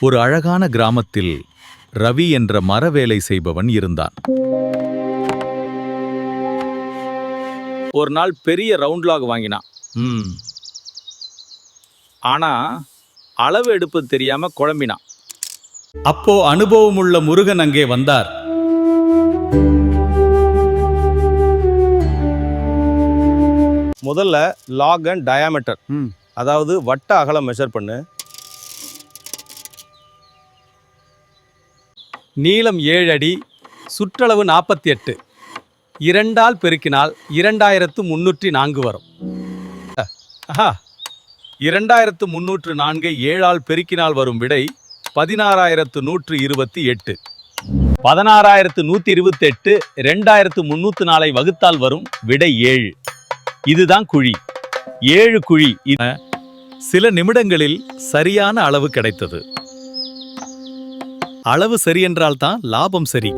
ஒரு அழகான கிராமத்தில் ரவி என்ற மரவேலை செய்பவன் இருந்தான். ஒரு நாள் பெரிய ரவுண்ட் லாக் வாங்கினான். ஆனா அளவு எடுப்பது தெரியாம குழம்பினான். அப்போ அனுபவமுள்ள முருகன் அங்கே வந்தார். முதல்ல லாக் அண்ட் டயாமீட்டர், அதாவது வட்ட அகலம் மெஷர் பண்ணு. நீளம் 7 அடி, சுற்றளவு 48. 2ஆல் பெருக்கினால் 2304 வரும். 2304 7ஆல் பெருக்கினால் வரும் விடை 16128. 16128 2304 வகுத்தால் வரும் விடை 7. இதுதான் குழி. 7 குழி. சில நிமிடங்களில் சரியான அளவு கிடைத்தது. அளவு சரியென்றால்தான் லாபம் சரி.